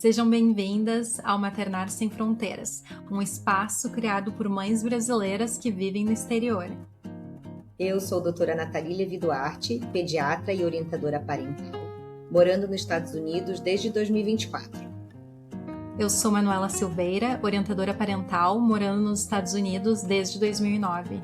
Sejam bem-vindas ao Maternar Sem Fronteiras, um espaço criado por mães brasileiras que vivem no exterior. Eu sou a doutora Nathalie Levi Duarte, pediatra e orientadora parental, morando nos Estados Unidos desde 2024. Eu sou Manuela Silveira, orientadora parental, morando nos Estados Unidos desde 2009.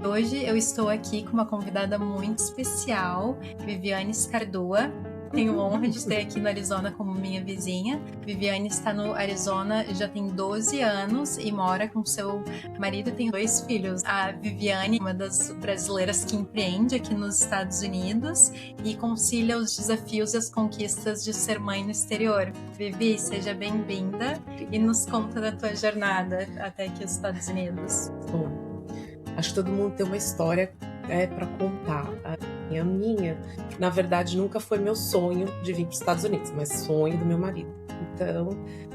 Hoje eu estou aqui com uma convidada muito especial, Viviane Scardua. Tenho a honra de estar aqui no Arizona como minha vizinha. Viviane está no Arizona já tem 12 anos e mora com seu marido e tem 2 filhos. A Viviane é uma das brasileiras que empreende aqui nos Estados Unidos e concilia os desafios e as conquistas de ser mãe no exterior. Vivi, seja bem-vinda e nos conta da tua jornada até aqui os Estados Unidos. Bom, acho que todo mundo tem uma história para contar. A minha, na verdade, nunca foi meu sonho de vir para os Estados Unidos, mas sonho do meu marido. Então,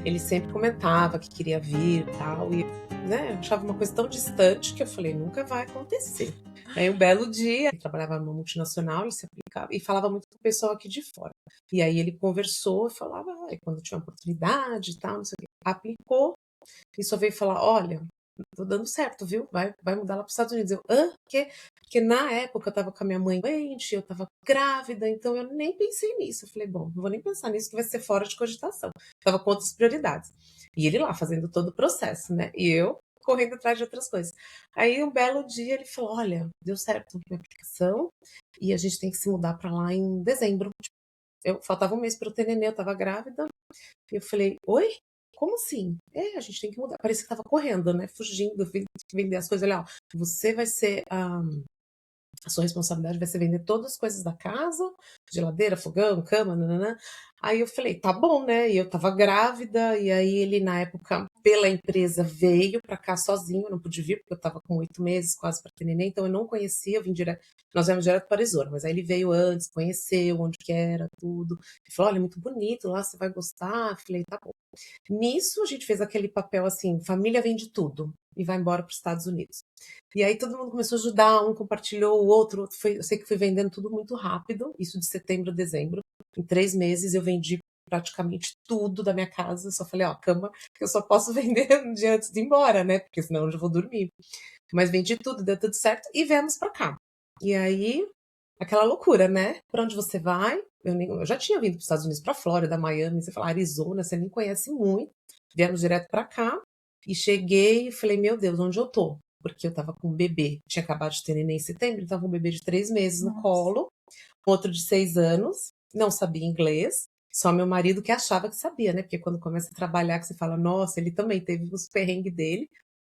ele sempre comentava que queria vir e tal, e eu achava uma coisa tão distante que eu falei, nunca vai acontecer. Aí, um belo dia, ele trabalhava numa multinacional, ele se aplicava e falava muito com o pessoal aqui de fora. E aí ele conversou e falava, quando tinha oportunidade e tal, não sei o quê. Aplicou e só veio falar, olha, tô dando certo, viu? Vai mudar lá para os Estados Unidos. Eu, quê? Porque na época eu tava com a minha mãe doente, eu tava grávida, então eu nem pensei nisso. Eu falei, bom, não vou nem pensar nisso, que vai ser fora de cogitação. Tava com outras prioridades. E ele lá, fazendo todo o processo, né? E eu correndo atrás de outras coisas. Aí, um belo dia, ele falou, olha, deu certo a minha aplicação e a gente tem que se mudar para lá em dezembro. Faltava um mês para eu ter neném, eu tava grávida. E eu falei, oi? Como assim? A gente tem que mudar. Parecia que tava correndo, né? Fugindo, vender as coisas. Olha, você vai ser a sua responsabilidade vai ser vender todas as coisas da casa, geladeira, fogão, cama, nananã. Aí eu falei, tá bom, né? E eu tava grávida, e aí ele, na época, pela empresa, veio pra cá sozinho, eu não pude vir, porque eu tava com 8 meses, quase pra ter neném, então eu não conhecia, eu vim direto, nós viemos direto para Arizona, mas aí ele veio antes, conheceu onde que era, tudo. Ele falou, olha, é muito bonito lá, você vai gostar. Eu falei, tá bom. Nisso, a gente fez aquele papel assim, família vende tudo, e vai embora para os Estados Unidos. E aí todo mundo começou a ajudar, um compartilhou, o outro eu sei que fui vendendo tudo muito rápido, isso de setembro a dezembro. Em 3 meses eu vendi praticamente tudo da minha casa, só falei, cama, que eu só posso vender um dia antes de ir embora, né? Porque senão eu já vou dormir. Mas vendi tudo, deu tudo certo e viemos pra cá. E aí, aquela loucura, né? Pra onde você vai? Eu já tinha vindo para os Estados Unidos, pra Flórida, Miami, você fala Arizona, você nem conhece muito. Viemos direto pra cá e cheguei e falei, meu Deus, onde eu tô? Porque eu tava com um bebê, tinha acabado de ter neném em setembro, então tava com um bebê de 3 meses no colo, outro de 6 anos, não sabia inglês, só meu marido que achava que sabia, né? Porque quando começa a trabalhar, que você fala, nossa, ele também teve os perrengues dele,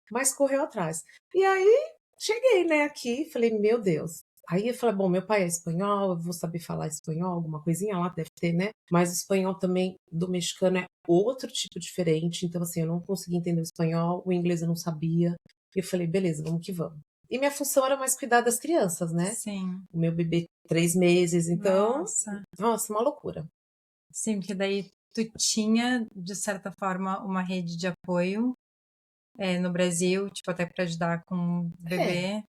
mas correu atrás. E aí, cheguei, né, aqui, falei, meu Deus. Aí eu falei, bom, meu pai é espanhol, eu vou saber falar espanhol, alguma coisinha lá deve ter, né? Mas o espanhol também do mexicano é outro tipo diferente, então assim, eu não conseguia entender o espanhol, o inglês eu não sabia. E eu falei, beleza, vamos que vamos. E minha função era mais cuidar das crianças, né? Sim. O meu bebê 3 meses, então, nossa, uma loucura. Sim, porque daí tu tinha, de certa forma, uma rede de apoio no Brasil, tipo, até para ajudar com o bebê.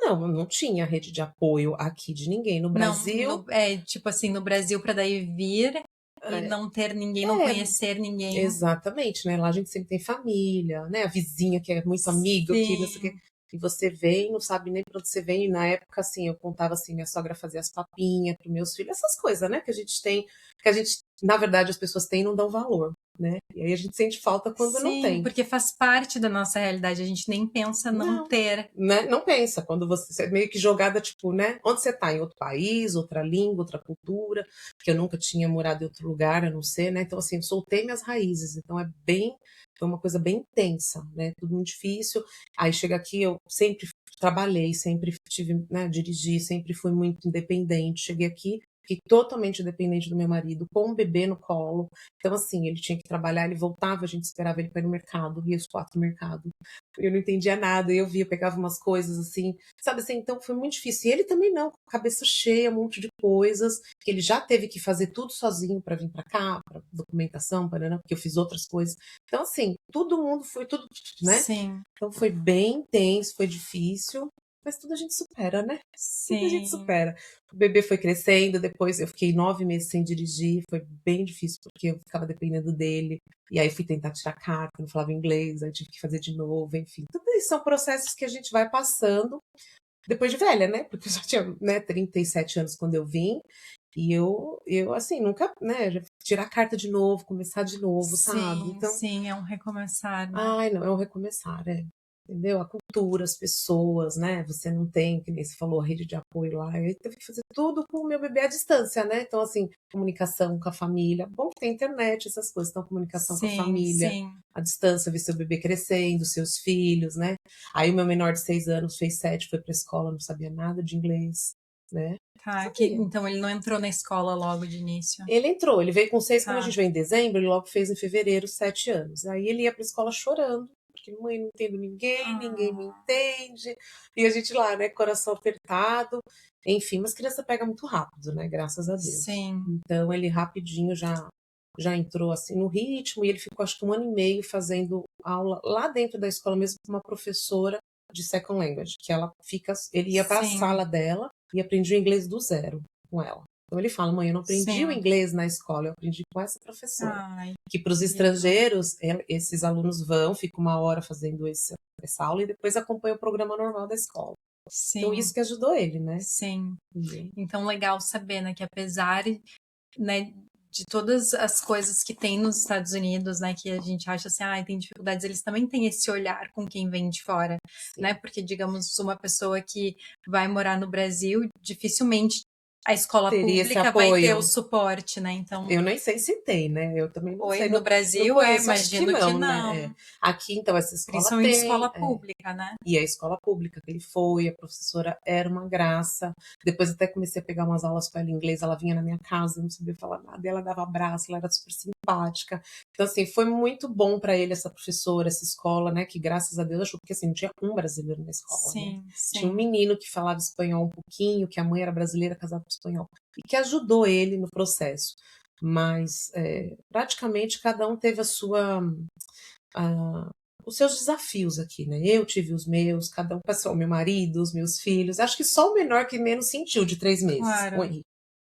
Não tinha rede de apoio aqui de ninguém. No Brasil. Não, tipo assim, no Brasil para daí vir e não ter ninguém, não conhecer ninguém. Exatamente, né? Lá a gente sempre tem família, né? A vizinha que é muito amiga, que não sei o quê. E você vem, não sabe nem pra onde você vem. E na época, assim, eu contava assim, minha sogra fazia as papinhas pros meus filhos, essas coisas, né? Que a gente tem, que a gente, na verdade, as pessoas têm e não dão valor, né? E aí a gente sente falta quando não tem. Sim, porque faz parte da nossa realidade, a gente nem pensa não ter. Né? Não pensa, quando você é meio que jogada, tipo, né? Onde você tá? Em outro país, outra língua, outra cultura, que eu nunca tinha morado em outro lugar, a não ser, né? Então, assim, eu soltei minhas raízes, então foi uma coisa bem intensa, né? Tudo muito difícil. Aí chega aqui, eu sempre trabalhei, sempre tive, né, dirigi, sempre fui muito independente. Cheguei aqui, fiquei totalmente dependente do meu marido, com um bebê no colo. Então, assim, ele tinha que trabalhar, ele voltava, a gente esperava ele para ir no mercado, ia os 4 no mercado. Eu não entendia nada, eu via, pegava umas coisas assim, sabe assim, então foi muito difícil. E ele também não, com a cabeça cheia, um monte de coisas, que ele já teve que fazer tudo sozinho para vir para cá, para documentação, porque eu fiz outras coisas. Então, assim, todo mundo foi tudo, né? Sim. Então foi bem intenso, foi difícil. Mas tudo a gente supera, né? Tudo a gente Sim. supera. O bebê foi crescendo, depois eu fiquei 9 meses sem dirigir, foi bem difícil, porque eu ficava dependendo dele. E aí fui tentar tirar carta, não falava inglês, aí tive que fazer de novo, enfim. Tudo isso são processos que a gente vai passando depois de velha, né? Porque eu já tinha, né, 37 anos quando eu vim. E eu assim, nunca, né, tirar carta de novo, começar de novo, sabe? Sim, Então, sim, é um recomeçar, né? ai, não, é um recomeçar, entendeu? A cultura, as pessoas, né? Você não tem, que nem você falou, a rede de apoio lá. Eu teve que fazer tudo com o meu bebê à distância, né? Então, assim, comunicação com a família. Bom que tem internet, essas coisas. Então, comunicação com a Sim, família, sim. à distância, ver seu bebê crescendo, seus filhos, né? Aí o meu menor de 6 anos fez 7, foi pra escola, não sabia nada de inglês, né? Tá, Sabia. então ele não entrou na escola logo de início. Ele entrou, ele veio com 6, como a Tá. gente veio em dezembro, ele logo fez em fevereiro 7 anos. Aí ele ia pra escola chorando, porque mãe, não entendo ninguém, ninguém me Ah, entende. E a gente lá, né, coração apertado. Enfim, mas criança pega muito rápido, né, graças a Deus. sim, Então ele rapidinho já entrou assim no ritmo e ele ficou acho que 1 ano e meio fazendo aula lá dentro da escola mesmo com uma professora de second language, que ele ia para a sim, sala dela e aprendia o inglês do zero com ela. Então ele fala, mãe, eu não aprendi o sim. inglês na escola, eu aprendi com essa professora. Ai, Que para os que lindo. estrangeiros, esses alunos vão, ficam 1 hora fazendo essa aula e depois acompanham o programa normal da escola. Então Sim, isso que ajudou ele, né? sim. Uhum. Então, legal saber, né, que apesar, né, de todas as coisas que tem nos Estados Unidos, né, que a gente acha assim, ah, tem dificuldades, eles também têm esse olhar com quem vem de fora, né? Sim. Porque, digamos, uma pessoa que vai morar no Brasil, dificilmente a escola Teria esse pública vai ter o apoio. suporte, né? Então, Eu nem sei se tem, né? Eu também não oi, sei. no Não, não Brasil, conheço, acho que imagino que não, né? não. Aqui, então, essa escola Principalmente tem. escola pública, né? E a escola pública que ele foi, a professora era uma graça. Depois até comecei a pegar umas aulas com ela em inglês, ela vinha na minha casa, eu não sabia falar nada, e ela dava abraço, ela era super simpática. Então, assim, foi muito bom para ele essa professora, essa escola, né? Que graças a Deus achou, porque assim, não tinha um brasileiro na escola, né? Sim, Tinha um sim, menino que falava espanhol um pouquinho, que a mãe era brasileira, casada com espanhol, e que ajudou ele no processo. Mas praticamente cada um teve a- os seus desafios aqui, né? Eu tive os meus, cada um passou, meu marido, os meus filhos. Acho que só o menor que menos sentiu de 3 meses, o claro. Henrique,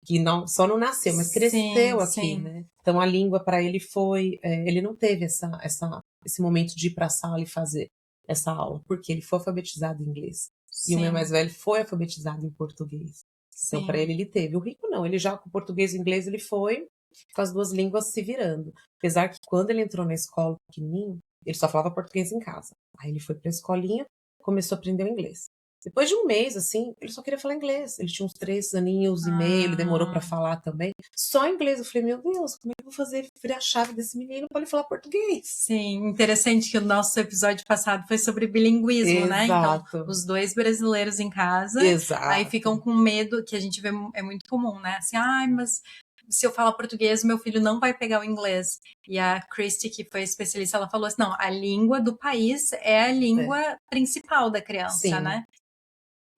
que não, só não nasceu, mas Sim, cresceu aqui, sim, né? Então a língua para ele foi, ele não teve esse momento de ir para a sala e fazer essa aula, porque ele foi alfabetizado em inglês. E o meu mais sim, velho foi alfabetizado em português. Então, para sim. ele teve. O Rico não, ele já com português e inglês ele foi com as duas línguas se virando. Apesar que quando ele entrou na escola pequenininho, ele só falava português em casa. Aí ele foi para a escolinha, começou a aprender o inglês. Depois de 1 mês, assim, ele só queria falar inglês. Ele tinha uns 3 aninhos e meio, ele demorou para Ah, falar também. Só inglês. Eu falei, meu Deus, como é que eu vou fazer ele virar a chave desse menino para ele falar português? sim, interessante que o nosso episódio passado foi sobre bilinguismo, né? Então, Exato, os dois brasileiros em casa, aí ficam exato. com medo, que a gente vê, é muito comum, né? Assim, ai, mas se eu falar português, meu filho não vai pegar o inglês. E a Christy, que foi especialista, ela falou assim: não, a língua do país é a É, língua principal da criança, sim. né?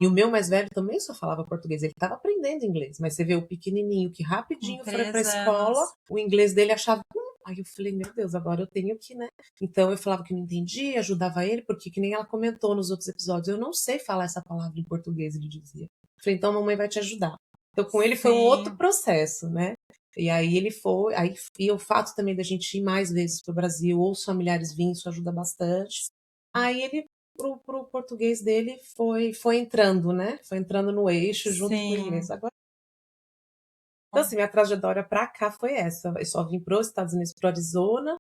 E o meu mais velho também só falava português. Ele estava aprendendo inglês, mas você vê o pequenininho que Com rapidinho foi para a 3 anos. escola, o inglês dele achava. Aí eu falei, meu Deus, agora eu tenho que, né? Então eu falava que não entendia, ajudava ele, porque que nem ela comentou nos outros episódios, eu não sei falar essa palavra em português, ele dizia. Eu falei, então a mamãe vai te ajudar. Então com ele foi um outro Sim, processo, né? E aí ele foi, e o fato também da gente ir mais vezes para o Brasil, ou os familiares virem, isso ajuda bastante. Aí ele pro português dele foi entrando, né? Foi entrando no eixo junto com o inglês. sim. Agora, então, assim, minha trajetória pra cá foi essa. Eu só vim pros Estados Unidos, pro Arizona.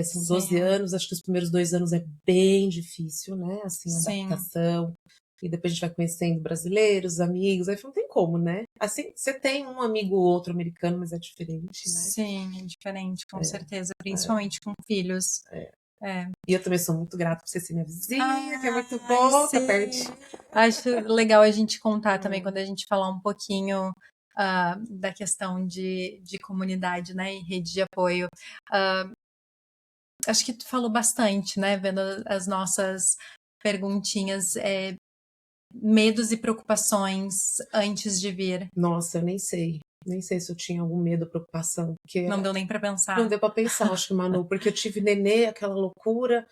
São 12 Sim, anos. Acho que os primeiros 2 anos é bem difícil, né? Assim, sim, adaptação. E depois a gente vai conhecendo brasileiros, amigos. Aí não tem como, né? Assim, você tem um amigo ou outro americano, mas é diferente, né? sim, é diferente, com certeza, É, principalmente com filhos. é. É. E eu também sou muito grata por você ser minha vizinha, que é muito Ai, bom, tá sim. pertinho. Acho legal a gente contar também É. quando a gente falar um pouquinho da questão de comunidade, né, e rede de apoio. Acho que tu falou bastante, né, vendo as nossas perguntinhas, medos e preocupações antes de vir. Nossa, eu nem sei. Nem sei se eu tinha algum medo ou preocupação, porque Não deu nem para não pensar. deu pra pensar, acho que, Manu, porque eu tive nenê, aquela loucura,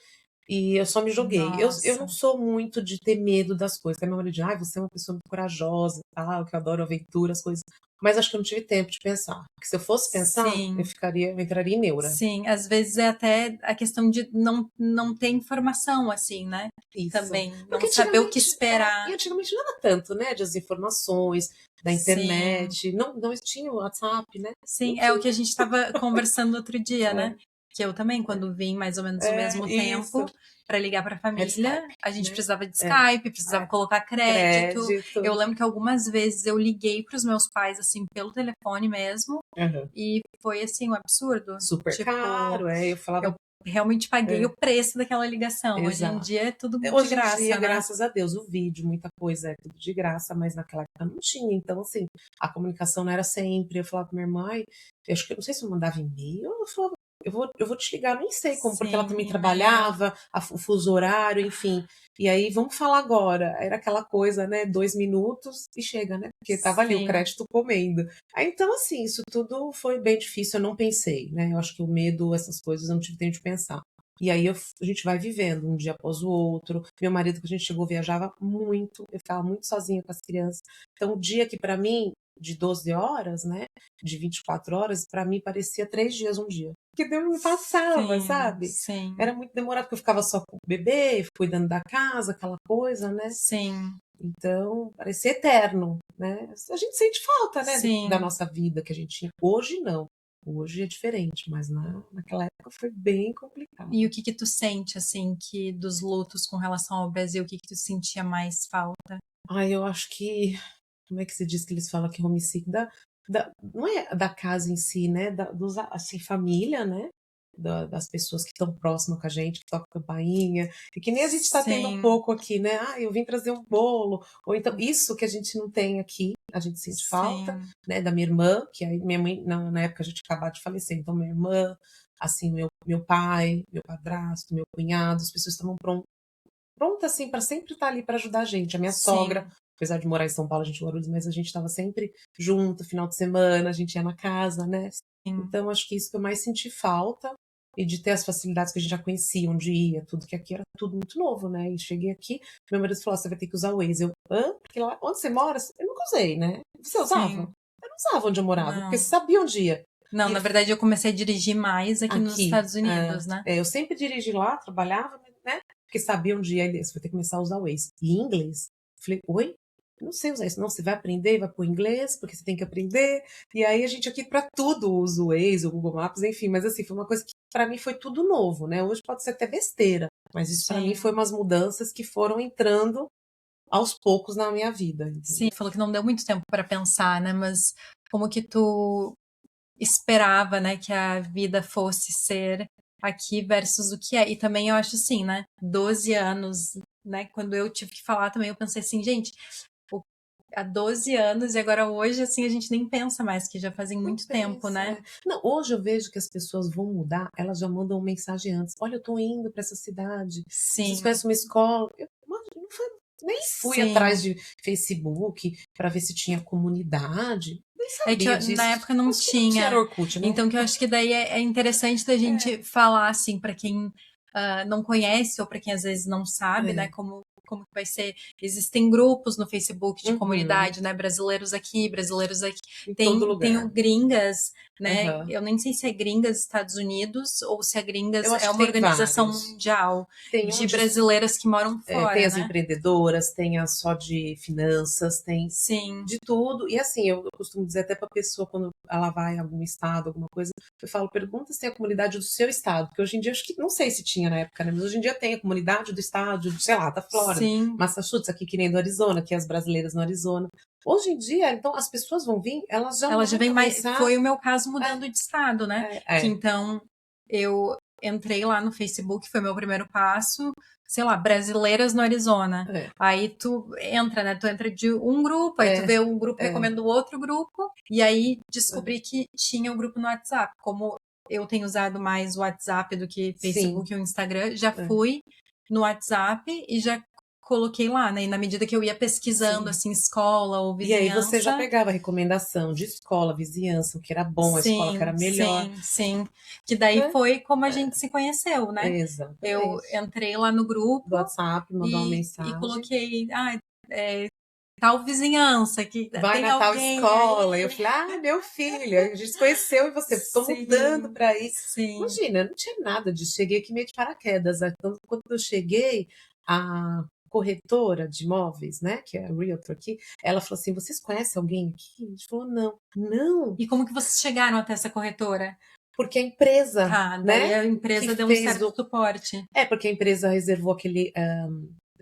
E eu só me joguei. Eu não Nossa. sou muito de ter medo das coisas. Tem a memória de, você é uma pessoa muito corajosa, tal, que eu adoro aventura, as coisas. Mas acho que eu não tive tempo de pensar. Porque se eu fosse pensar, Sim. eu entraria em neura. Sim, às vezes é até a questão de não ter informação, assim, né? Isso. Também, Porque não saber o que antigamente, esperar. e antigamente não era tanto, né? De as informações, da Sim, internet. Não tinha o WhatsApp, né? Não sim, é o que a tinha. gente estava conversando outro dia, né? É, Que eu também, quando vim mais ou menos ao mesmo isso. tempo para ligar para a Era família, Skype, a gente né? precisava de É, Skype, precisava é. colocar crédito. Eu Crédito. lembro que algumas vezes eu liguei para os meus pais assim pelo telefone mesmo Aham. e foi assim um absurdo. Super Tipo, caro, eu falava. eu realmente paguei É, o preço daquela ligação. Hoje em exato. dia é tudo de Hoje em dia, graça, né? graças a Deus, o vídeo, muita coisa é tudo de graça, mas naquela época não tinha. Então, assim, a comunicação não era sempre. Eu falava com minha irmã, eu acho que eu não sei se eu mandava e-mail, eu falava, eu vou te ligar, nem sei como, porque ela Sim, também e-mail. trabalhava, o fuso horário, enfim. E aí, vamos falar agora. Era aquela coisa, né? 2 minutos e chega, né? Porque tava ali o Sim, crédito comendo. Aí, então, assim, isso tudo foi bem difícil, eu não pensei, né? Eu acho que o medo, essas coisas, eu não tive tempo de pensar. E aí a gente vai vivendo um dia após o outro. Meu marido, que a gente chegou, viajava muito, eu ficava muito sozinha com as crianças. Então, o dia que para mim, de 12 horas, né, de 24 horas, para mim parecia 3 dias um dia. Porque Deus me passava, sim, sabe? sim, Era muito demorado, porque eu ficava só com o bebê, cuidando da casa, aquela coisa, né? sim, Então, parecia eterno, né? A gente sente falta, né, da sim. nossa vida que a gente tinha. Hoje não. Hoje é diferente, mas naquela época foi bem complicado. E o que que tu sente, assim, que dos lutos com relação ao Brasil, o que que tu sentia mais falta? Eu acho que, como é que se diz que eles falam que é homicídio? Não é da casa em si, né? Dos, assim, família, né? Das pessoas que estão próximas com a gente, que tocam campainha, e que nem a gente está tendo um Sim, pouco aqui, né? Eu vim trazer um bolo, ou então isso que a gente não tem aqui, a gente sente falta, sim, né? Da minha irmã, que aí minha mãe, na época a gente acabou de falecer, então minha irmã, assim, meu pai, meu padrasto, meu cunhado, as pessoas estavam pronta assim para sempre estar ali para ajudar a gente. A minha sogra, sim, apesar de morar em São Paulo, a gente em Guarulhos, mas a gente estava sempre junto, final de semana, a gente ia na casa, né? sim, Então acho que isso que eu mais senti falta e de ter as facilidades que a gente já conhecia, onde ia, tudo que aqui era tudo muito novo, né? E cheguei aqui, meu marido falou: você vai ter que usar o Waze. Porque lá onde você mora, eu nunca usei, né? Você usava? sim. Eu não usava onde eu morava, porque você Não. sabia onde ia. Não, Ia na verdade eu comecei a dirigir mais aqui nos aqui. Estados Unidos, né? Eu sempre dirigi lá, trabalhava, né? Porque sabia onde ia. Você vai ter que começar a usar o Waze. E inglês? Falei, oi? Eu não sei usar isso. Não, você vai aprender, vai pro inglês, porque você tem que aprender. E aí a gente aqui para tudo usa o Waze, o Google Maps, enfim. Mas assim, foi uma coisa que para mim foi tudo novo, né? Hoje pode ser até besteira, mas isso para mim foi Sim, umas mudanças que foram entrando aos poucos na minha vida, sim. entendeu? Falou que não deu muito tempo para pensar, né? Mas como que tu esperava, né, que a vida fosse ser aqui versus o que é. E também eu acho assim, né, 12 anos, né, quando eu tive que falar também, eu pensei assim, gente, há 12 anos e agora hoje, assim, a gente nem pensa mais, que já fazem Não muito tempo, pensa. né? Não, hoje eu vejo que as pessoas vão mudar, elas já mandam mensagem antes. Olha, eu tô indo para essa cidade. Vocês Sim, conhecem uma escola? Não nem fui atrás sim. de Facebook para ver se tinha comunidade. Nem É que sabia na disso. época não Acho que não tinha tinha. Orkut, né? Então que eu acho que daí é interessante da É, gente falar assim para quem não conhece ou para quem às vezes não sabe, né, é. como que vai ser. Existem grupos no Facebook de Uhum. comunidade, né, brasileiros aqui, brasileiros aqui. Em todo Tem o lugar. Gringas, né? Aham. Eu nem sei se é Gringas Estados Unidos ou se é Eu Gringas é acho que uma tem organização vários. mundial Tem um de de brasileiras que moram tem fora, as né? empreendedoras, tem as só de finanças, tem Sim, de tudo. E assim, eu costumo dizer até para a pessoa, quando ela vai em algum estado, alguma coisa, eu falo, pergunta se tem a comunidade do seu estado, porque hoje em dia, acho que, não sei se tinha na época, né? Mas hoje em dia tem a comunidade do estado, sei lá, da Flórida, sim. Massachusetts, aqui que nem do Arizona, que é as brasileiras no Arizona. Hoje em dia, então, as pessoas vão vir, elas já Ela já vem mandam mais. mensagem. Foi o meu caso É, mudando de estado, né? Que é. então eu entrei lá no Facebook, foi meu primeiro passo, sei lá, brasileiras no Arizona. É, Aí tu entra, né? Tu entra de um grupo, aí tu é, vê um grupo é, recomenda o outro grupo, e aí é. descobri que tinha o grupo no WhatsApp. Como eu tenho usado mais o WhatsApp do que Sim, Facebook ou Instagram, já é. fui no WhatsApp e já coloquei lá, né? E na medida que eu ia pesquisando, Sim. assim, escola ou E aí você já vizinhança. pegava recomendação de escola, vizinhança, o que era bom, a escola que era Sim, melhor, sim, sim. Que daí né? foi como a gente se conheceu, né? Eu Exatamente. entrei lá no Do grupo WhatsApp, mandou uma e mensagem. coloquei, tal vizinhança, que Vai tem na tal alguém escola. Eu aí. falei, meu filho, a gente se conheceu e você, tô mudando Sim, pra aí. sim. Imagina, não tinha nada disso. Cheguei aqui meio de paraquedas. Então, quando eu cheguei, a corretora de imóveis, né, que é a Realtor aqui, ela falou assim: vocês conhecem alguém aqui? A gente falou, não. Não, E como que vocês chegaram até essa corretora? porque a empresa, Tá, daí né, a que empresa deu um fez certo o. suporte. É, porque a empresa reservou aquele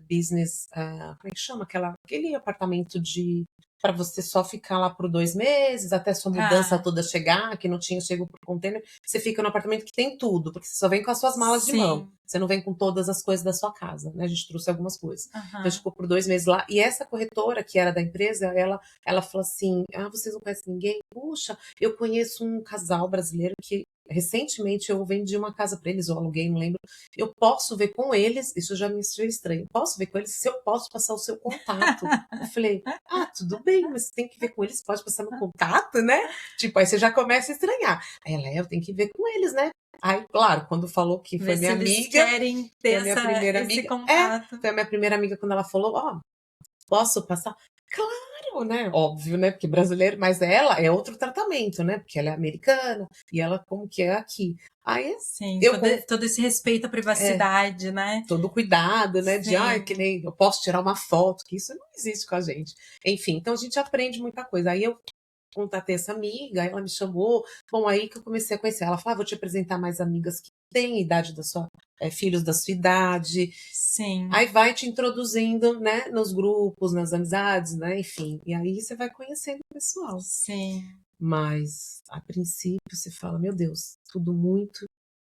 business, como é que chama? Aquele apartamento de para você só ficar lá por 2 meses, até sua mudança Tá, toda chegar, que não tinha chego por container. Você fica no apartamento que tem tudo, porque você só vem com as suas malas de mão. sim. Você não vem com todas as coisas da sua casa, né? A gente trouxe algumas coisas. Então, a gente Aham. ficou por 2 meses lá. E essa corretora, que era da empresa, ela falou assim: vocês não conhecem ninguém? Puxa, eu conheço um casal brasileiro que recentemente eu vendi uma casa para eles, ou aluguei, não lembro. Eu posso ver com eles, isso já me achei estranho. Posso ver com eles se eu posso passar o seu contato. Eu falei, tudo bem, mas você tem que ver com eles, pode passar meu contato, né? Tipo, aí você já começa a estranhar. Aí ela, eu tenho que ver com eles, né? Aí, claro, quando falou que foi Ver se minha eles amiga, querem foi ter a minha primeira esse amiga. contato. Foi a minha primeira amiga quando ela falou, posso passar? Claro, né? Óbvio, né? Porque brasileiro, mas ela é outro tratamento, né? Porque ela é americana e ela como que é aqui. Aí Sim, eu todo esse respeito à é, privacidade, né? todo cuidado, né? De que Sim, nem eu posso tirar uma foto, que isso não existe com a gente. Enfim, então a gente aprende muita coisa. Aí eu contatei essa amiga, ela me chamou. Bom, aí que eu comecei a conhecer. Ela falou: vou te apresentar mais amigas que têm a idade da sua, filhos da sua idade. sim, Aí vai te introduzindo, né, nos grupos, nas amizades, né, enfim. E aí você vai conhecendo o pessoal. sim. Mas, a princípio, você fala, meu Deus, tudo muito.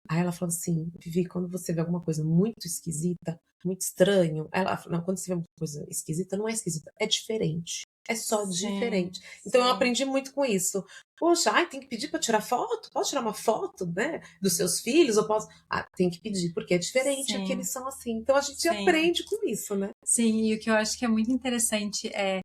Aí ela falou assim, Vivi, quando você vê alguma coisa muito esquisita, muito estranho, ela falou, não, quando você vê uma coisa esquisita, não é esquisita, é diferente. É só Sim, diferente. Então eu sim, aprendi muito com isso. Poxa, tem que pedir para tirar foto? Posso tirar uma foto, né, dos seus filhos? Eu posso. Tem que pedir, porque é diferente, aqui sim, eles são assim. Então a gente sim. aprende com isso, né? Sim, e o que eu acho que é muito interessante é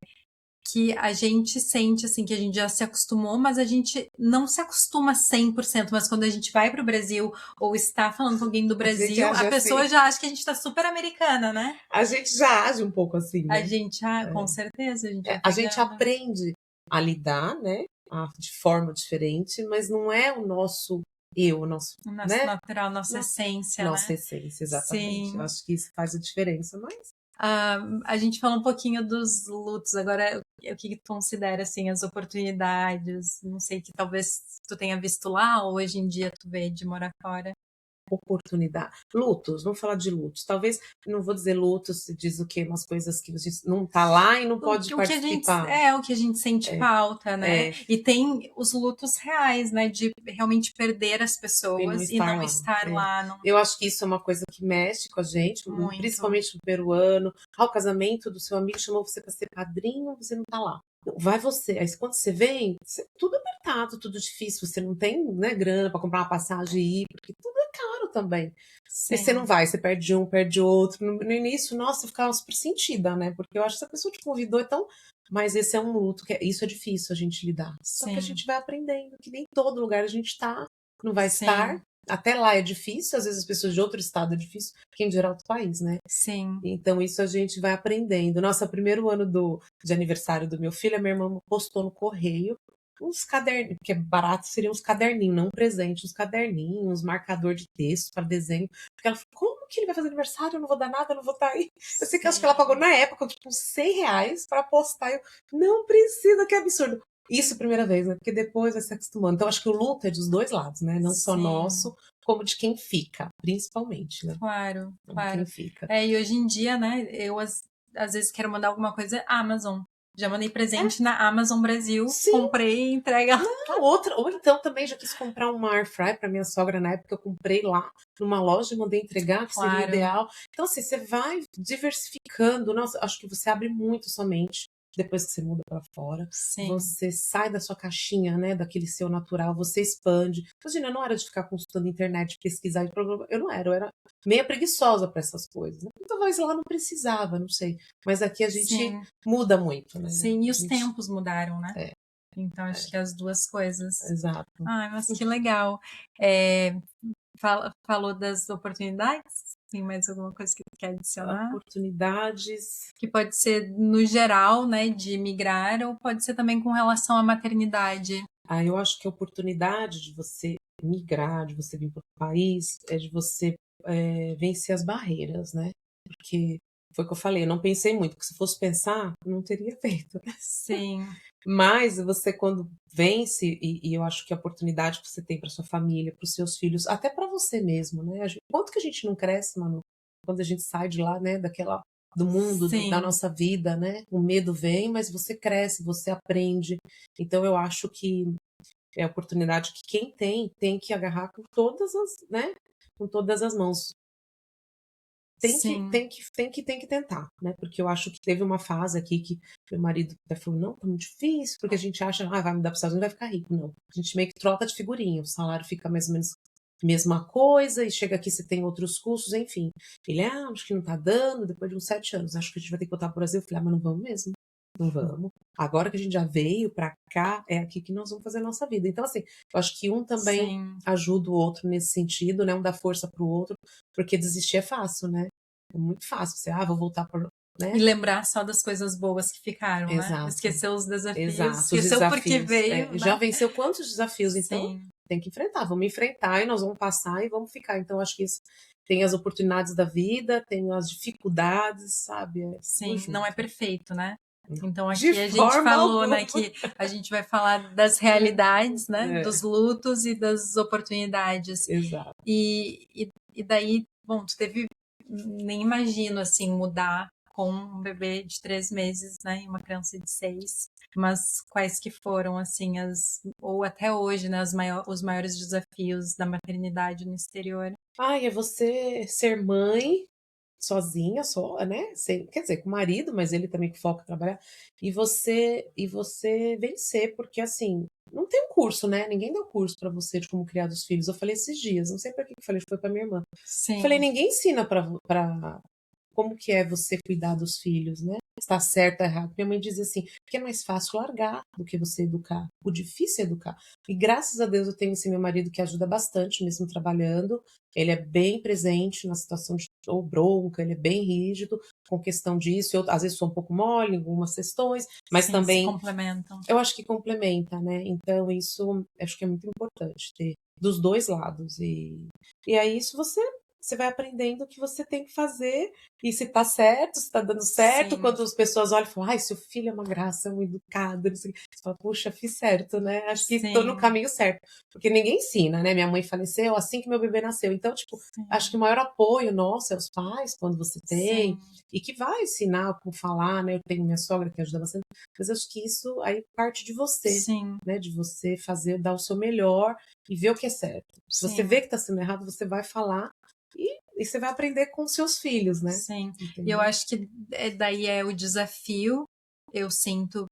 que a gente sente assim que a gente já se acostumou, mas a gente não se acostuma 100%, mas quando a gente vai para o Brasil ou está falando com alguém do A gente Brasil, a age pessoa assim. já acha que a gente está super americana, né? A gente já age um pouco assim, A né? gente, com certeza, a gente vai A gente pegando aprende a lidar, né, de forma diferente, mas não é o nosso eu, o nosso, o nosso né, natural, nossa nossa, essência, nossa né? essência, exatamente. Eu Sim. acho que isso faz a diferença, mas A gente falou um pouquinho dos lutos, agora o que tu considera assim as oportunidades, não sei, que talvez tu tenha visto lá ou hoje em dia tu vê de morar fora. oportunidade. Lutos, vamos falar de lutos. Talvez, não vou dizer lutos, se diz o quê? Umas coisas que você não tá lá e não pode O que a gente participar. o que a gente sente falta, né? É, E tem os lutos reais, né? De realmente perder as e não pessoas e estar não lá. estar lá, não, Eu acho que isso é uma coisa que mexe com a gente, muito. principalmente no peruano. O casamento do seu amigo chamou você para ser padrinho, você não tá lá. Vai você. Aí quando você vem, tudo apertado, tudo difícil. Você não tem, né, grana para comprar uma passagem e ir, porque tudo é caro também. E você não Sim, vai, você perde um, perde outro. No início, nossa, eu ficava super sentida, né? Porque eu acho que essa pessoa te convidou, então. Mas esse é um luto, isso é difícil a gente lidar. Só que a sim, gente vai aprendendo que nem todo lugar a gente tá, não vai estar. sim, Até lá é difícil, às vezes as pessoas de outro estado é difícil, quem dirá outro país, né? sim. Então isso a gente vai aprendendo. Nossa, primeiro ano de aniversário do meu filho, a minha irmã postou no correio uns caderninhos, que é barato, seriam uns caderninhos, não um presente, uns caderninhos, marcador de texto para desenho. Porque ela falou, como que ele vai fazer aniversário? Eu não vou dar nada, eu não vou estar aí. Eu sei que acho que ela pagou na época, tipo, uns R$ 100 para postar. Eu, não precisa, que absurdo. Isso primeira vez, né? Porque depois vai se acostumando. Então acho que o luto é dos dois lados, né? Não só Sim, nosso, como de quem fica, principalmente, né? claro, De quem claro. fica. E hoje em dia, né, eu às vezes quero mandar alguma coisa, Amazon. Já mandei É, presente na Amazon Brasil, sim. comprei e entrega. Ou então também já quis comprar uma air fry para minha sogra na época, eu comprei lá numa loja e mandei entregar, que seria o Claro, ideal. Então, assim, você vai diversificando. Nossa, acho que você abre muito sua mente. depois que você muda para fora. Sim. Você sai da sua caixinha, né, daquele seu natural, você expande. Imagina, não era de ficar consultando internet, pesquisar, eu não era, eu era meio preguiçosa para essas coisas, né? Talvez lá não precisava, não sei. Mas aqui a gente Sim. muda muito, né? Sim, e A os gente- tempos mudaram, né? É, Então acho que as duas coisas. exato. Ai, mas que legal. Falou das oportunidades? Tem mais alguma coisa que quer adicionar? Oportunidades. Que pode ser no geral, né, de migrar, ou pode ser também com relação à maternidade. Eu acho que a oportunidade de você migrar, de você vir para o país, é de você vencer as barreiras, né? Porque foi o que eu falei, eu não pensei muito, porque se fosse pensar, não teria feito. Sim, Mas você quando vence, e eu acho que a oportunidade que você tem para sua família, para os seus filhos, até para você mesmo, né? Quanto que a gente não cresce, Manu, quando a gente sai de lá, né? Do mundo, sim, da nossa vida, né? O medo vem, mas você cresce, você aprende. Então eu acho que é a oportunidade que quem tem que agarrar com todas as, né? Com todas as mãos. sim, Tem que tentar, né? Porque eu acho que teve uma fase aqui que meu marido até falou, não, tá muito difícil, porque a gente acha, vai mudar para os Estados Unidos, vai ficar rico. Não. A gente meio que troca de figurinha, o salário fica mais ou menos mesma coisa, e chega aqui você tem outros custos, enfim. Ele, acho que não tá dando, depois de uns 7 anos, acho que a gente vai ter que voltar pro Brasil. Eu falei, mas não vamos mesmo. Não vamos. Agora que a gente já veio pra cá, é aqui que nós vamos fazer a nossa vida. Então, assim, eu acho que um também sim. ajuda o outro nesse sentido, né? Um dá força pro outro, porque desistir é fácil, né? É muito fácil. Você, vou voltar para, né? E lembrar só das coisas boas que ficaram, né? Exato. Esqueceu os desafios, Exato. Os esqueceu porque desafios. veio, né? Já venceu quantos desafios, então Sim, tem que enfrentar. Vamos enfrentar e nós vamos passar e vamos ficar. Então, acho que isso tem as oportunidades da vida, tem as dificuldades, sabe? sim. Tudo Não é junto. perfeito, né? Então De aqui a gente forma falou, alguma. né, que a gente vai falar das realidades, né, É. dos lutos e das oportunidades. Exato. E daí, bom, tu teve, nem imagino, assim, mudar com um bebê de 3 meses, né, e uma criança de 6. Mas quais que foram, assim, ou até hoje, né, os maiores desafios da maternidade no exterior? É você ser mãe sozinha, só, né? Quer dizer, com o marido, mas ele também que foca em trabalhar. E você vencer, porque assim, não tem um curso, né? Ninguém deu curso pra você de como criar os filhos. Eu falei esses dias, não sei pra que eu falei, foi pra minha irmã. Eu falei, Sim, ninguém ensina pra como que é você cuidar dos filhos, né? Está certo ou errado. Minha mãe dizia assim, porque é mais fácil largar do que você educar. O difícil é educar. E graças a Deus eu tenho esse meu marido que ajuda bastante, mesmo trabalhando. Ele é bem presente na situação de ou bronca, ele é bem rígido com questão disso. Eu, às vezes, sou um pouco mole em algumas questões, mas sim, se também complementam. eu acho que complementa, né? Então, isso acho que é muito importante ter dos dois lados. E aí, isso você vai aprendendo o que você tem que fazer e se tá certo, se tá dando certo. Sim, Quando as pessoas olham e falam, ai, seu filho é uma graça, é um educado, não sei o quê. Você fala, puxa, fiz certo, né? Acho que tô no sim, caminho certo. Porque ninguém ensina, né? Minha mãe faleceu assim que meu bebê nasceu. Então, tipo, sim, acho que o maior apoio nosso é os pais, quando você tem, sim, e que vai ensinar como falar, né? Eu tenho minha sogra que ajuda bastante, mas acho que isso aí parte de você, sim, né? De você fazer, dar o seu melhor e ver o que é certo. Se você sim, vê que tá sendo errado, você vai falar e você vai aprender com seus filhos, né? sim. E Entendeu? eu acho que daí é o desafio, eu sinto,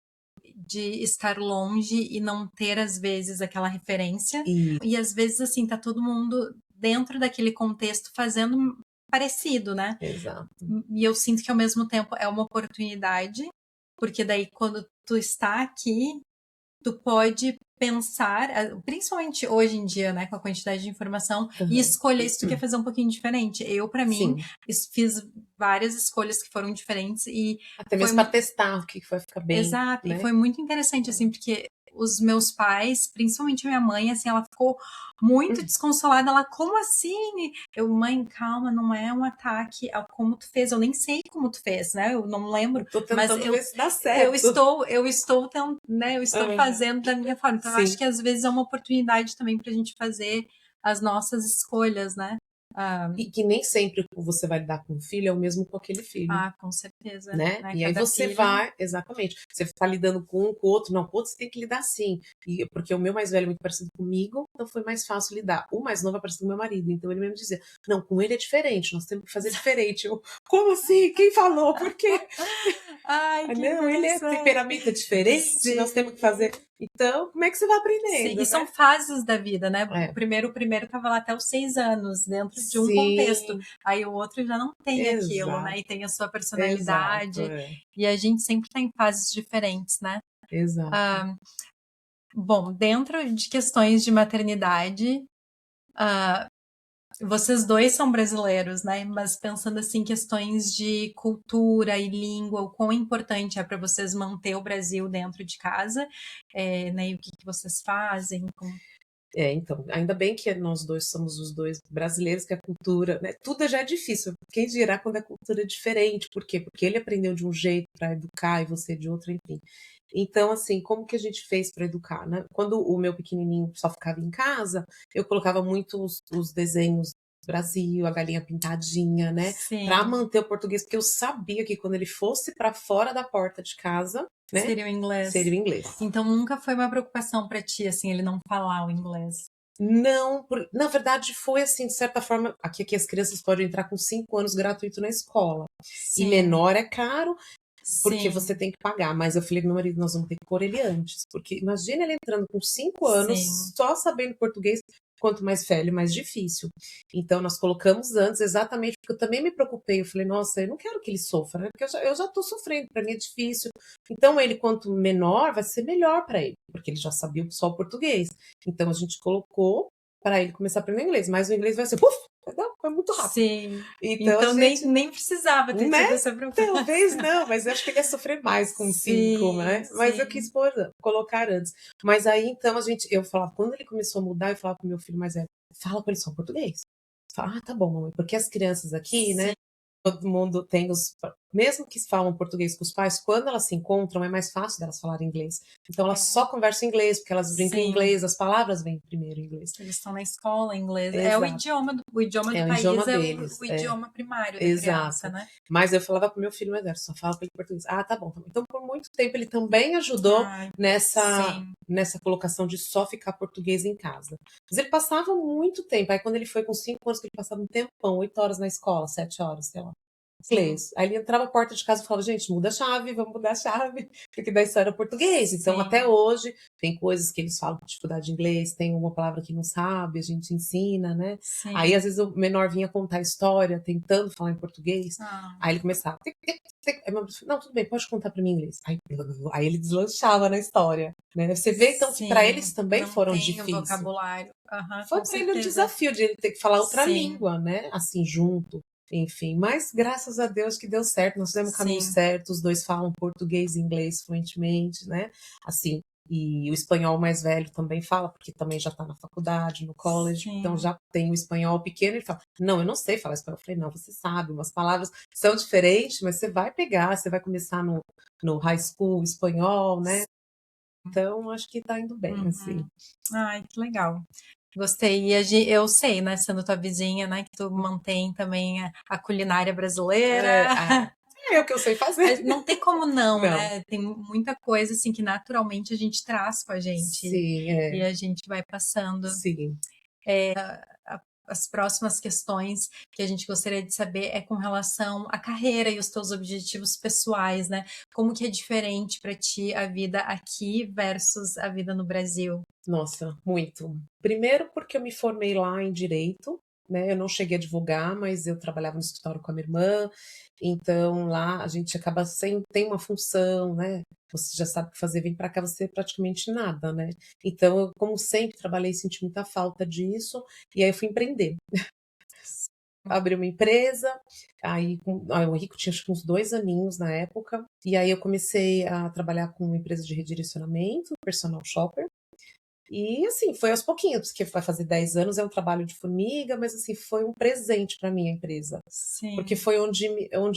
de estar longe e não ter, às vezes, aquela referência. E às vezes, assim, tá todo mundo dentro daquele contexto fazendo parecido, né? Exato. E eu sinto que, ao mesmo tempo, é uma oportunidade, porque daí, quando tu está aqui, tu pode pensar, principalmente hoje em dia, né, com a quantidade de informação, e escolher se tu quer fazer um pouquinho diferente. Eu, pra mim, Sim. fiz várias escolhas que foram diferentes e Até mesmo para testar o que vai ficar bem. exato, né? e foi muito interessante, assim, porque os meus pais, principalmente a minha mãe, assim, ela ficou muito desconsolada. Ela, como assim? Eu, mãe, calma, não é um ataque ao como tu fez. Eu nem sei como tu fez, né? Eu não lembro. Tô Mas tentando ver se dá certo. eu estou tentando, né? Eu estou fazendo da minha forma. Então, eu acho que às vezes é uma oportunidade também pra gente fazer as nossas escolhas, né? E que nem sempre você vai lidar com o filho é o mesmo com aquele filho. Com certeza. Né? E aí você vai, exatamente, você tá lidando com um, com o outro, não, com o outro você tem que lidar assim. E, porque o meu mais velho é muito parecido comigo, então foi mais fácil lidar. O mais novo é parecido com o meu marido, então ele mesmo dizia, não, com ele é diferente, nós temos que fazer diferente. Eu, como assim? Quem falou? Por quê? Ai, que não, ele é temperamento diferente, sim. Nós temos que fazer. Então, como é que você vai aprendendo? Sim, né? E são fases da vida, né? É. O primeiro tava lá até os 6 anos, dentro de um contexto. Aí o outro já não tem aquilo, né? E tem a sua personalidade. E a gente sempre tá em fases diferentes, né? Exato. Bom, dentro de questões de maternidade, vocês dois são brasileiros, né? Mas pensando assim, questões de cultura e língua, o quão importante é para vocês manter o Brasil dentro de casa, né? E o que vocês fazem? Então, ainda bem que nós dois somos os dois brasileiros, que a cultura, né? Tudo já é difícil. Quem dirá quando a cultura é diferente? Por quê? Porque ele aprendeu de um jeito para educar e você de outro, enfim. Então, assim, como que a gente fez para educar, né? Quando o meu pequenininho só ficava em casa, eu colocava muito os desenhos do Brasil, a galinha pintadinha, né? Para manter o português, porque eu sabia que quando ele fosse para fora da porta de casa, né? Seria o inglês. Seria o inglês. Então nunca foi uma preocupação para ti, assim, ele não falar o inglês? Não, na verdade foi assim, de certa forma, aqui as crianças podem entrar com 5 anos gratuito na escola. Sim. E menor é caro, porque você tem que pagar. Mas eu falei pro meu marido, nós vamos ter que pôr ele antes. Porque imagina ele entrando com 5 anos, só sabendo português, quanto mais velho, mais difícil. Então, nós colocamos antes, exatamente porque eu também me preocupei. Eu falei, nossa, eu não quero que ele sofra, né? Porque eu já tô sofrendo, para mim é difícil. Então, ele, quanto menor, vai ser melhor para ele, porque ele já sabia só o português. Então, a gente colocou para ele começar a aprender inglês, mas o inglês vai ser, puf, foi muito rápido. Sim. Então nem precisava ter tido essa preocupação. Talvez não, mas eu acho que ele ia sofrer mais com 5, né? Mas eu quis colocar antes. Mas aí, então, eu falava, quando ele começou a mudar, eu falava pro meu filho mais velho, fala com ele só português. Fala, tá bom, mamãe, porque as crianças aqui, né? Todo mundo tem mesmo que falam português com os pais, quando elas se encontram, é mais fácil delas falarem inglês. Então, elas só conversam em inglês, porque elas brincam em inglês, as palavras vêm primeiro em inglês. Eles estão na escola em inglês. Exato. É o idioma do país, deles, o idioma primário da criança, né? Mas eu falava pro meu filho, mas só fala com ele português. Tá bom. Então, por muito tempo, ele também ajudou nessa colocação de só ficar português em casa. Mas ele passava muito tempo. Aí, quando ele foi com 5 anos, que ele passava um tempão, 8 horas na escola, 7 horas, sei lá. Inglês. Aí ele entrava na porta de casa e falava, gente, muda a chave, vamos mudar a chave, porque daí só era português. Então, até hoje, tem coisas que eles falam com dificuldade de inglês, tem uma palavra que não sabe, a gente ensina, né? Sim. Aí, às vezes, o menor vinha contar a história, tentando falar em português. Aí ele começava, não, tudo bem, pode contar pra mim em inglês. Aí ele deslanchava na história, né? Você vê, então, que pra eles também não foram tem difíceis. O vocabulário. Foi pra ele o desafio de ele ter que falar outra língua, né? Assim, junto. Enfim, mas graças a Deus que deu certo, nós fizemos o caminho certo, os dois falam português e inglês fluentemente, né? Assim, e o espanhol mais velho também fala, porque também já tá na faculdade, no college, então já tem o espanhol pequeno, ele fala, não, eu não sei falar espanhol. Eu falei, não, você sabe, umas palavras são diferentes, mas você vai pegar, você vai começar no high school espanhol, né? Então, acho que tá indo bem, assim. Ai, que legal. Gostei. E eu sei, né, sendo tua vizinha, né, que tu mantém também a culinária brasileira. É o que eu sei fazer. Não tem como não, né? Tem muita coisa, assim, que naturalmente a gente traz com a gente. Sim, E a gente vai passando. Sim. As próximas questões que a gente gostaria de saber é com relação à carreira e os teus objetivos pessoais, né? Como que é diferente para ti a vida aqui versus a vida no Brasil? Nossa, muito. Primeiro porque eu me formei lá em Direito, né? Eu não cheguei a divulgar, mas eu trabalhava no escritório com a minha irmã, então lá a gente acaba sem tem uma função, né? Você já sabe o que fazer, vem para cá você praticamente nada, né? Então eu, como sempre, trabalhei e senti muita falta disso, e aí eu fui empreender. Abri uma empresa, aí o Henrique tinha acho que uns 2 aninhos na época, e aí eu comecei a trabalhar com uma empresa de redirecionamento, personal shopper. E assim, foi aos pouquinhos, porque vai fazer 10 anos, é um trabalho de formiga, mas assim, foi um presente para minha empresa. Sim. Porque foi onde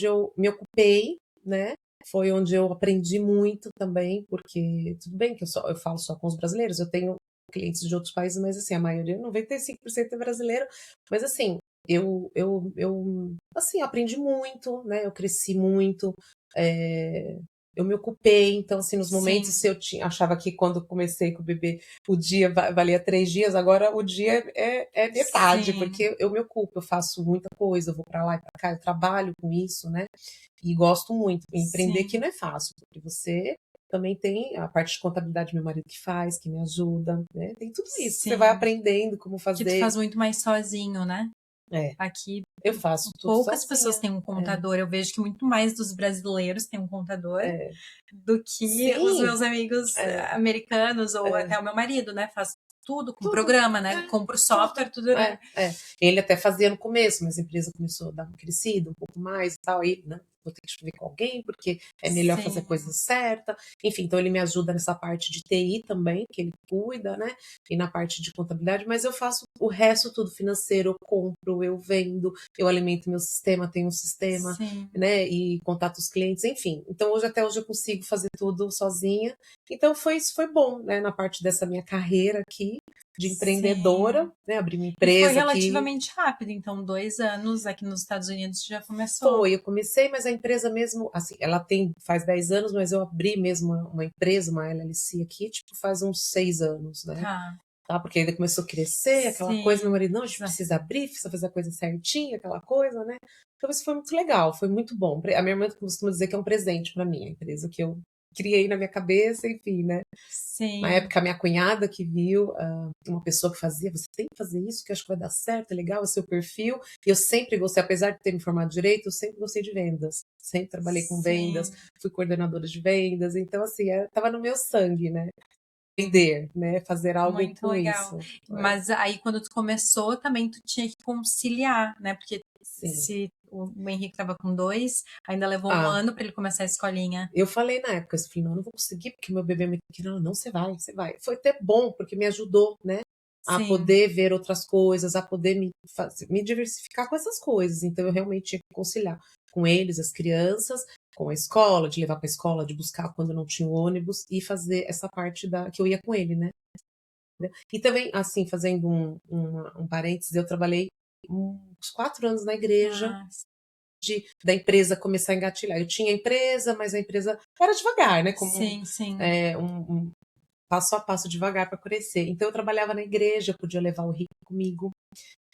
eu me ocupei, né? Foi onde eu aprendi muito também, porque tudo bem que eu falo só com os brasileiros, eu tenho clientes de outros países, mas assim, a maioria, 95% é brasileiro, mas assim, assim, aprendi muito, né? Eu cresci muito, eu me ocupei, então, assim, nos momentos, Sim. se eu achava que quando comecei com o bebê, o dia valia 3 dias, agora o dia é metade, Sim. porque eu me ocupo, eu faço muita coisa, eu vou pra lá e pra cá, eu trabalho com isso, né? E gosto muito. Empreender Sim. aqui não é fácil, porque você também tem a parte de contabilidade, meu marido que faz, que me ajuda, né? Tem tudo isso que você vai Sim. aprendendo como Que tu fazer. faz muito mais sozinho, né? É, Aqui, eu faço tudo poucas sozinha. pessoas têm um contador. Eu vejo que muito mais dos brasileiros têm um contador do que Sim. os meus amigos americanos ou até o meu marido, né? Faz tudo com programa, né? Compra o software, tudo, né? Ele até fazia no começo, mas a empresa começou a dar uma crescida um pouco mais e tal, aí, né? Vou ter que ver com alguém, porque é melhor Sim. fazer a coisa certa. Enfim, então ele me ajuda nessa parte de TI também, que ele cuida, né? E na parte de contabilidade, mas eu faço o resto tudo financeiro, eu compro, eu vendo, eu alimento meu sistema, tenho um sistema, Sim. né? E contato os clientes, enfim. Então até hoje eu consigo fazer tudo sozinha. Então isso foi bom, né? Na parte dessa minha carreira aqui de empreendedora, né? Abri uma empresa e foi aqui. relativamente rápido, então 2 anos aqui nos Estados Unidos já começou. Eu comecei, mas a empresa mesmo, assim, ela faz 10 anos, mas eu abri mesmo uma empresa, uma LLC aqui, tipo, faz uns 6 anos, né? Tá, porque ainda começou a crescer, aquela coisa, meu marido, não, a gente precisa abrir, precisa fazer a coisa certinha, aquela coisa, né? Então isso foi muito legal, foi muito bom. A minha irmã costuma dizer que é um presente para mim, a empresa que eu criei na minha cabeça, enfim, né? Sim. Na época, a minha cunhada que viu, uma pessoa que fazia, você tem que fazer isso, que eu acho que vai dar certo, é legal, é seu perfil. E eu sempre gostei, apesar de ter me formado direito, eu sempre gostei de vendas. Sempre trabalhei com vendas, fui coordenadora de vendas, então, assim, tava no meu sangue, né? Vender, né? Fazer algo muito com legal. isso. Mas aí, quando tu começou, também tu tinha que conciliar, né? Porque se o Henrique estava com 2, ainda levou 1 ano para ele começar a escolinha. Eu falei na época, eu falei, não vou conseguir, porque meu bebê é muito pequeno. Não, você vai. Foi até bom, porque me ajudou, né? A poder ver outras coisas, a poder me diversificar com essas coisas. Então, eu realmente tinha que conciliar com eles, as crianças, com a escola, de levar para a escola, de buscar quando não tinha o ônibus, e fazer essa parte que eu ia com ele, né? E também, assim, fazendo um parênteses, eu trabalhei uns 4 anos na igreja, da empresa começar a engatilhar. Eu tinha empresa, mas a empresa era devagar, né? Como um passo a passo devagar para crescer. Então eu trabalhava na igreja, eu podia levar o Rico comigo.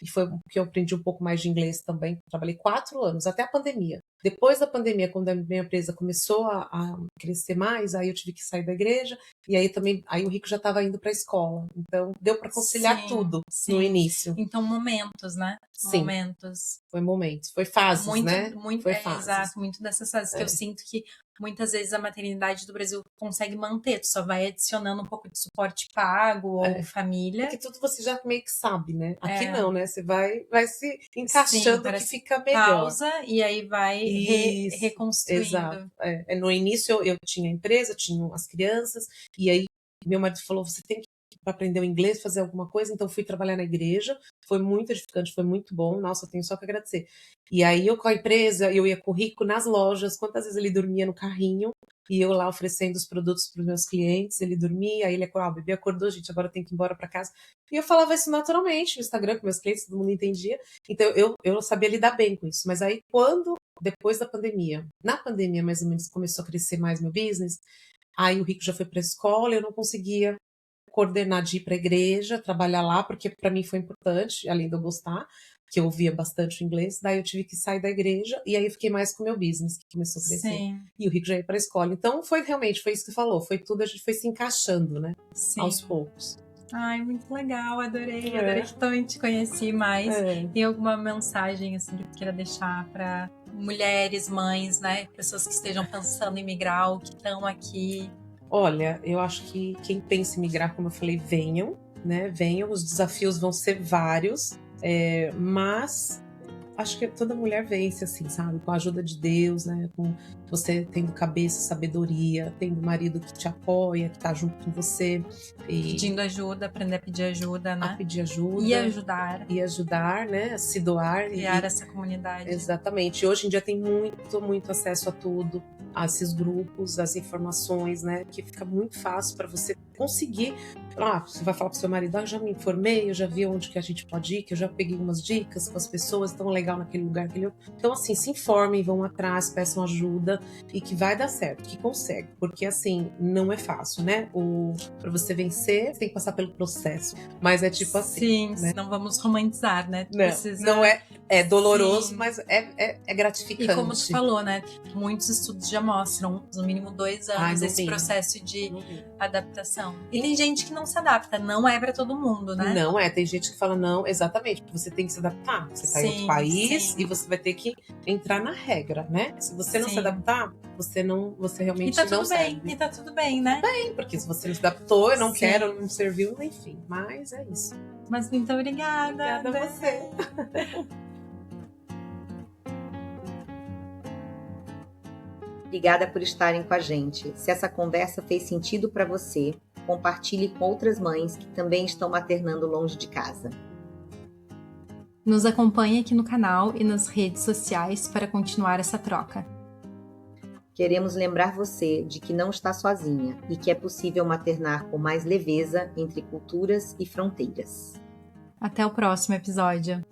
E foi que eu aprendi um pouco mais de inglês também. Trabalhei 4 anos, até a pandemia. Depois da pandemia, quando a minha empresa começou a crescer mais, aí eu tive que sair da igreja. E aí também, aí o Rico já estava indo para a escola. Então deu para conciliar tudo no início. Então momentos, né? Momentos. Foi momentos, foi fases, né? Foi fases. Exato, muito dessas fases que eu sinto que muitas vezes a maternidade do Brasil consegue manter, tu só vai adicionando um pouco de suporte pago ou família. Porque tudo você já meio que sabe, né? Aqui não, né? Você vai se encaixando que fica melhor. Pausa e aí vai reconstruindo. Exato. No início eu tinha empresa, tinha as crianças, e aí meu marido falou, você tem que aprender o inglês, fazer alguma coisa, então fui trabalhar na igreja, foi muito edificante, foi muito bom, nossa, eu tenho só que agradecer. E aí eu com a empresa, eu ia com o Rico nas lojas, quantas vezes ele dormia no carrinho, e eu lá oferecendo os produtos para os meus clientes, ele dormia, aí ele acordou, o bebê acordou, gente, agora eu tenho que ir embora para casa. E eu falava isso naturalmente no Instagram com meus clientes, todo mundo entendia, então eu sabia lidar bem com isso. Mas aí depois da pandemia, na pandemia mais ou menos começou a crescer mais meu business, aí o Rico já foi para a escola, eu não conseguia coordenar de ir para a igreja, trabalhar lá, porque para mim foi importante, além de eu gostar, que eu ouvia bastante o inglês, daí eu tive que sair da igreja, e aí eu fiquei mais com o meu business, que começou a crescer. E o Rico já ia para a escola. Então foi isso que você falou, foi tudo, a gente foi se encaixando, né? Aos poucos. Ai, muito legal, adorei que também te conheci mais. Tem alguma mensagem assim que tu queira deixar para mulheres, mães, né? Pessoas que estejam pensando em migrar ou que estão aqui? Olha, eu acho que quem pensa em migrar, como eu falei, venham, né? Venham, os desafios vão ser vários, mas acho que toda mulher vence, assim, sabe? Com a ajuda de Deus, né? Com você tendo cabeça, sabedoria, tendo um marido que te apoia, que tá junto com você. Pedindo ajuda, aprender a pedir ajuda, né? A pedir ajuda. E ajudar. E ajudar, né? A se doar. Criar essa comunidade. Exatamente. Hoje em dia tem muito acesso a tudo, a esses grupos, as informações, né? Que fica muito fácil para você conseguir. Você vai falar pro seu marido, já me informei, eu já vi onde que a gente pode ir, que eu já peguei umas dicas com as pessoas, tão legal naquele lugar, aquele outro. Então, assim, se informem, vão atrás, peçam ajuda e que vai dar certo, que consegue. Porque, assim, não é fácil, né? Pra você vencer, você tem que passar pelo processo. Mas é tipo assim. Sim, né? não vamos romantizar, né? Não é doloroso, Sim. mas é gratificante. E como tu falou, né? Muitos estudos já mostram, no mínimo 2 anos, esse processo de adaptação. E tem gente que não se adapta, não é pra todo mundo, né? Não tem gente que fala, não, exatamente, você tem que se adaptar. Você tá em outro país e você vai ter que entrar na regra, né? Se você não se adaptar, você realmente não serve. E tá tudo bem, né? Porque se você não se adaptou, eu não quero, não serviu, enfim. Mas é isso. Mas muito obrigada. Obrigada a você. Obrigada por estarem com a gente. Se essa conversa fez sentido para você, compartilhe com outras mães que também estão maternando longe de casa. Nos acompanhe aqui no canal e nas redes sociais para continuar essa troca. Queremos lembrar você de que não está sozinha e que é possível maternar com mais leveza entre culturas e fronteiras. Até o próximo episódio.